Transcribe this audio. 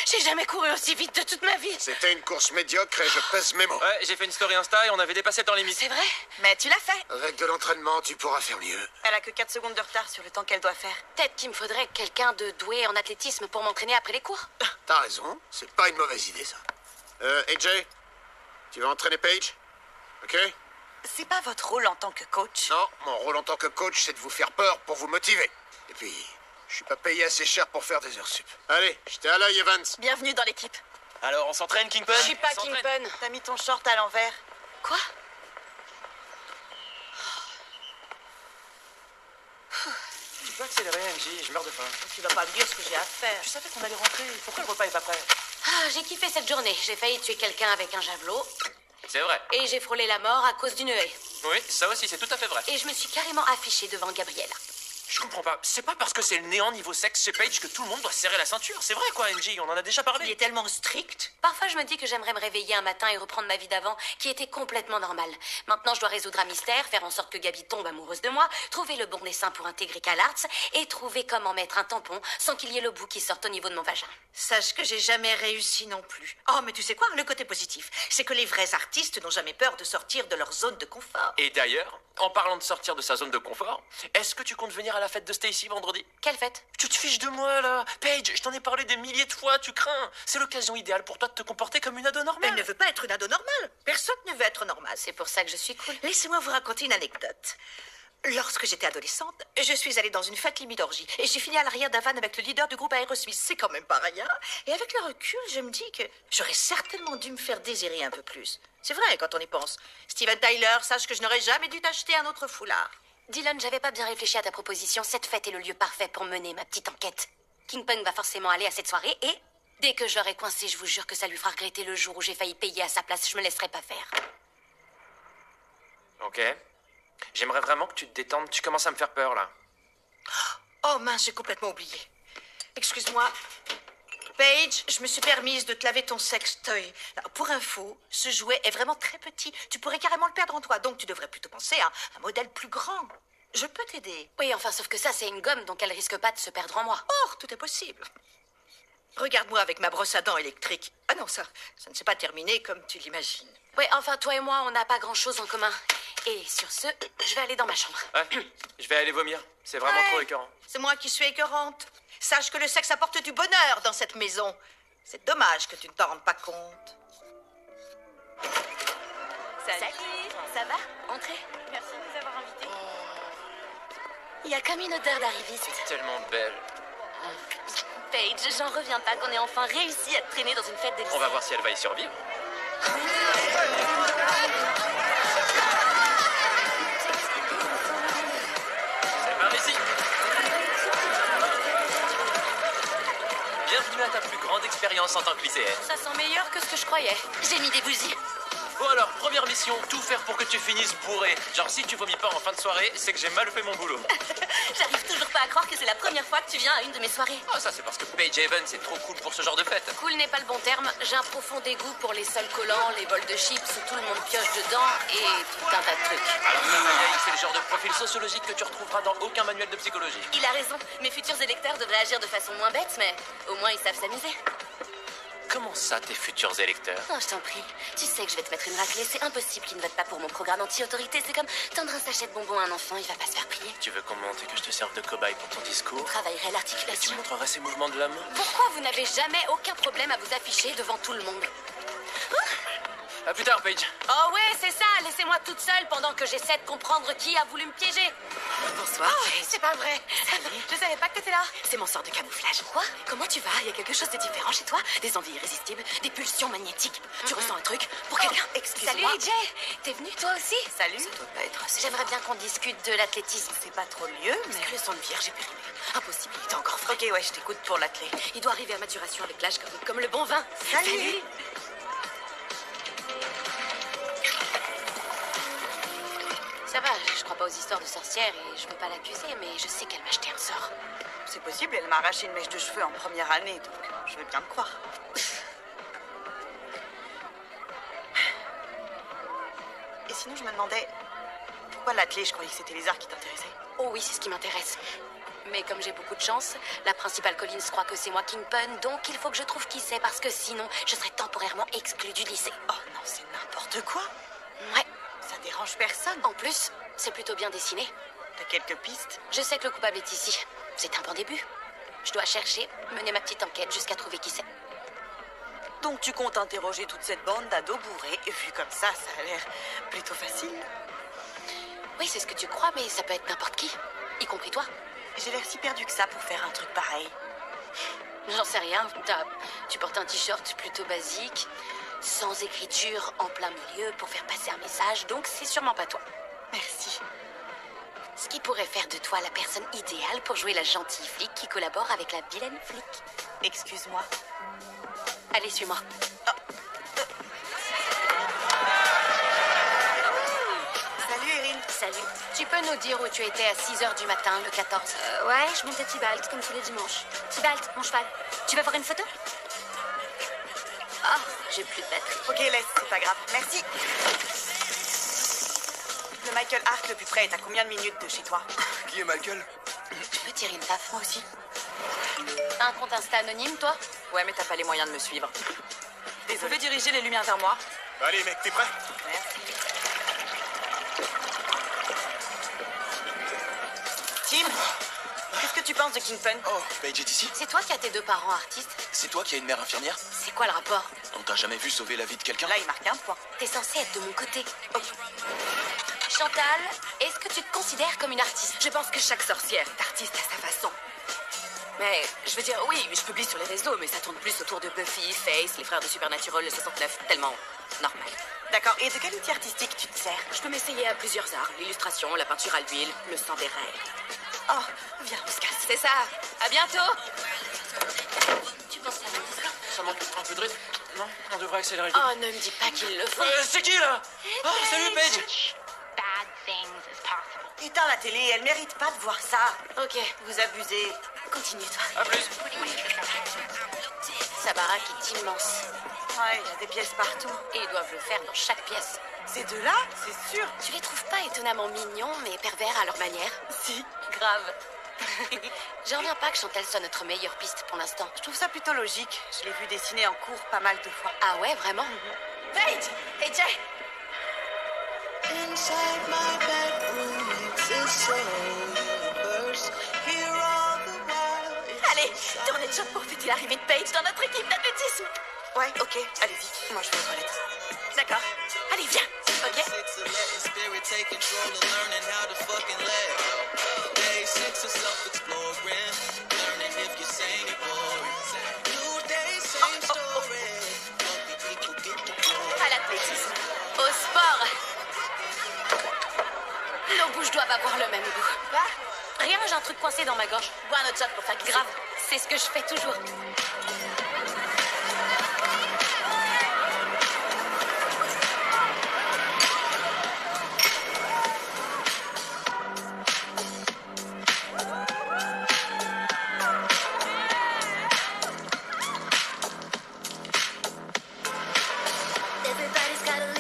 J'ai jamais couru aussi vite de toute ma vie. C'était une course médiocre et je pèse mes mots. Ouais, j'ai fait une story Insta et on avait dépassé le temps limite. C'est vrai? Mais tu l'as fait. Avec de l'entraînement, tu pourras faire mieux. Elle a que 4 secondes de retard sur le temps qu'elle doit faire. Peut-être qu'il me faudrait quelqu'un de doué en athlétisme pour m'entraîner après les cours. T'as raison, c'est pas une mauvaise idée, ça. AJ, tu vas entraîner Paige? Ok? C'est pas votre rôle en tant que coach. Non, mon rôle en tant que coach, c'est de vous faire peur pour vous motiver. Et puis, je suis pas payé assez cher pour faire des heures sup. Allez, j'étais à l'œil, Evans. Bienvenue dans l'équipe. Alors, on s'entraîne, Kingpin? Je suis pas On s'entraîne. Kingpin. T'as mis ton short à l'envers. Quoi? Tu peux accélérer, MJ, je meurs de faim. Tu vas pas me dire ce que j'ai à faire. Tu savais qu'on allait rentrer, pourquoi le repas est pas prêt? Ah, j'ai kiffé cette journée. J'ai failli tuer quelqu'un avec un javelot. C'est vrai. Et j'ai frôlé la mort à cause d'une haie. Oui, ça aussi, c'est tout à fait vrai. Et je me suis carrément affichée devant Gabriella. Je comprends pas. C'est pas parce que c'est le néant niveau sexe chez Paige que tout le monde doit serrer la ceinture. C'est vrai quoi, MJ, on en a déjà Il parlé. est tellement strict. Parfois, je me dis que j'aimerais me réveiller un matin et reprendre ma vie d'avant, qui était complètement normale. Maintenant, je dois résoudre un mystère, faire en sorte que Gabi tombe amoureuse de moi, trouver le bon dessin pour intégrer CalArts et trouver comment mettre un tampon sans qu'il y ait le bout qui sorte au niveau de mon vagin. Sache que j'ai jamais réussi non plus. Oh, mais tu sais quoi? Le côté positif, c'est que les vrais artistes n'ont jamais peur de sortir de leur zone de confort. Et d'ailleurs, en parlant de sortir de sa zone de confort, est-ce que tu comptes venir à la fête de Stacy vendredi? Quelle fête? Tu te fiches de moi là. Paige, je t'en ai parlé des milliers de fois, tu crains. C'est l'occasion idéale pour toi de te comporter comme une ado normale. Elle ne veut pas être une ado normale. Personne ne veut être normal. C'est pour ça que je suis cool. Laissez-moi vous raconter une anecdote. Lorsque j'étais adolescente, je suis allée dans une fête limite d'orgie et j'ai fini à l'arrière d'un van avec le leader du groupe Aerosmith. C'est quand même pas rien. Et avec le recul, je me dis que j'aurais certainement dû me faire désirer un peu plus. C'est vrai quand on y pense. Steven Tyler, sache que je n'aurais jamais dû t'acheter un autre foulard. Dylan, j'avais pas bien réfléchi à ta proposition. Cette fête est le lieu parfait pour mener ma petite enquête. Kingpin va forcément aller à cette soirée et dès que je l'aurai coincé, je vous jure que ça lui fera regretter le jour où j'ai failli payer à sa place. Je me laisserai pas faire. Ok. J'aimerais vraiment que tu te détendes. Tu commences à me faire peur là. Oh mince, j'ai complètement oublié. Excuse-moi. Paige, je me suis permise de te laver ton sextoy. Alors, pour info, ce jouet est vraiment très petit. Tu pourrais carrément le perdre en toi, donc tu devrais plutôt penser à un modèle plus grand. Je peux t'aider. Oui, enfin, sauf que ça, c'est une gomme, donc elle risque pas de se perdre en moi. Oh, tout est possible. Regarde-moi avec ma brosse à dents électrique. Ah non, ça ne s'est pas terminé comme tu l'imagines. Oui, enfin, toi et moi, on n'a pas grand-chose en commun. Et sur ce, je vais aller dans ma chambre. Ouais, je vais aller vomir. C'est vraiment Ouais, trop écœurant. C'est moi qui suis écœurante. Sache que le sexe apporte du bonheur dans cette maison. C'est dommage que tu ne t'en rendes pas compte. Salut, ça va? Entrez. Merci de nous avoir invités. Il y a comme une odeur d'arriviste. Tellement belle. Paige, j'en reviens pas qu'on ait enfin réussi à te traîner dans une fête de lycée. On va voir si elle va y survivre. C'est par ici. Bienvenue à ta plus grande expérience en tant que lycéenne. Ça sent meilleur que ce que je croyais. J'ai mis des bougies. Bon alors, première mission, tout faire pour que tu finisses bourré. Genre si tu vomis pas en fin de soirée, c'est que j'ai mal fait mon boulot. J'arrive toujours pas à croire que c'est la première fois que tu viens à une de mes soirées. Ah ça c'est parce que Paige Evans c'est trop cool pour ce genre de fête. Cool n'est pas le bon terme. J'ai un profond dégoût pour les sols collants, les bols de chips où tout le monde pioche dedans et tout un tas de trucs. Alors ça, Yael, c'est le genre de profil sociologique que tu retrouveras dans aucun manuel de psychologie. Il a raison. Mes futurs électeurs devraient agir de façon moins bête, mais au moins ils savent s'amuser. Comment ça, tes futurs électeurs? Oh, je t'en prie. Tu sais que je vais te mettre une raclée. C'est impossible qu'ils ne votent pas pour mon programme anti-autorité. C'est comme tendre un sachet de bonbons à un enfant. Il va pas se faire prier. Tu veux qu'on monte et que je te serve de cobaye pour ton discours? Travaillerai Et tu l'articulation. montreras ces mouvements de la main? Pourquoi vous n'avez jamais aucun problème à vous afficher devant tout le monde? À plus tard, Paige. Oh ouais, c'est ça. Laissez-moi toute seule pendant que j'essaie de comprendre qui a voulu me piéger. Bonsoir. C'est pas vrai. Je savais pas que t'étais là. C'est mon sort de camouflage. Quoi? Comment tu vas? Il y a quelque chose de différent chez toi? Des envies irrésistibles, des pulsions magnétiques. Tu ressens un truc pour quelqu'un? Excuse-moi. Salut AJ. T'es venu toi aussi? Salut. Ça doit pas être assez. J'aimerais bien qu'on discute de l'athlétisme. C'est pas trop le lieu, mais le sang de vierge est périmé. Impossible, il est encore frais. Ok, ouais, je t'écoute pour la clé. Il doit arriver à maturation avec l'âge comme le bon vin. Salut. Ça va, je crois pas aux histoires de sorcières et je veux pas l'accuser, mais je sais qu'elle m'a jeté un sort. C'est possible, elle m'a arraché une mèche de cheveux en première année, donc je veux bien le croire. Et sinon, je me demandais, pourquoi l'athlé? Je croyais que c'était les arts qui t'intéressaient. Oh oui, c'est ce qui m'intéresse. Mais comme j'ai beaucoup de chance, la principale Collins croit que c'est moi Kingpin, donc il faut que je trouve qui c'est parce que sinon, je serai temporairement exclue du lycée. Oh non, c'est n'importe quoi. Ouais. Ça dérange personne. En plus, c'est plutôt bien dessiné. T'as quelques pistes? Je sais que le coupable est ici. C'est un bon début. Je dois chercher, mener ma petite enquête jusqu'à trouver qui c'est. Donc tu comptes interroger toute cette bande d'ados bourrés, et vu comme ça a l'air plutôt facile. Oui, c'est ce que tu crois, mais ça peut être n'importe qui, y compris toi. J'ai l'air si perdu que ça pour faire un truc pareil. J'en sais rien. Tu portes un t-shirt plutôt basique, sans écriture, en plein milieu, pour faire passer un message, donc c'est sûrement pas toi. Merci. Ce qui pourrait faire de toi la personne idéale pour jouer la gentille flic qui collabore avec la vilaine flic. Excuse-moi. Allez, suis-moi. Salut Erin. Salut. Tu peux nous dire où tu étais à 6h du matin, le 14? Ouais, je monte à Tibalt, comme tous les dimanches. Tibalt, mon cheval. Tu vas voir une photo? Ah, j'ai plus de batterie. Ok, laisse, c'est pas grave. Merci. Le Michael Hart le plus près est à combien de minutes de chez toi? Qui est Michael? Tu peux tirer une taf, moi aussi. Un compte Insta anonyme, toi? Ouais, mais t'as pas les moyens de me suivre. Vous pouvez diriger les lumières vers moi? Allez, mec, t'es prêt? Merci. Tim, qu'est-ce que tu penses de Kingpin? Oh, Paige est ici? C'est toi qui as tes deux parents artistes? C'est toi qui as une mère infirmière? C'est quoi le rapport? On t'a jamais vu sauver la vie de quelqu'un? Là, il marque un point. T'es censé être de mon côté. Chantal, est-ce que tu te considères comme une artiste? Je pense que chaque sorcière est artiste à sa façon. Mais, je veux dire, oui, je publie sur les réseaux, mais ça tourne plus autour de Buffy, Face, les frères de Supernatural, le 69, tellement normal. D'accord, et de quel outil artistique tu te sers? Je peux m'essayer à plusieurs arts, l'illustration, la peinture à l'huile, le sang des règles. Oh, viens, on se casse. C'est ça, à bientôt. Tu penses à ma Ça manque un peu de rythme. Non, on devrait accélérer. Oh, ne me dis pas qu'ils le font. C'est qui là? Oh, salut Paige. Éteins la télé, elle mérite pas de voir ça. Ok, Vous abusez. continue, toi. À plus. Sa baraque est immense. Ouais, il y a des pièces partout. Et ils doivent le faire dans chaque pièce. Ces deux-là, c'est sûr. Tu les trouves pas étonnamment mignons, mais pervers à leur manière? Si. Grave. J'en reviens pas que Chantal soit notre meilleure piste pour l'instant. Je trouve ça plutôt logique. Je l'ai vu dessiner en cours pas mal de fois. Ah ouais, vraiment? Paige! Et Jay! Inside my bedroom exists a universe. Here all the while. Allez, tournez de shot pour fêter l'arrivée de Paige dans notre équipe d'athlétisme. Ouais, ok, allez-y. Moi, je vais aux toilettes. D'accord. Allez, viens. Ok? Six of letting spirit take control and learning how to fucking let go. Day six of self-exploring, learning if you're sane or boring. New day, same story. Funky people get the glory. À l'athlétisme. Au sport. Nos bouches doivent avoir le même goût. Quoi? Rien, j'ai un truc coincé dans ma gorge. Bois un autre shot pour faire glisser. Grave, c'est ce que je fais toujours. Everybody's got a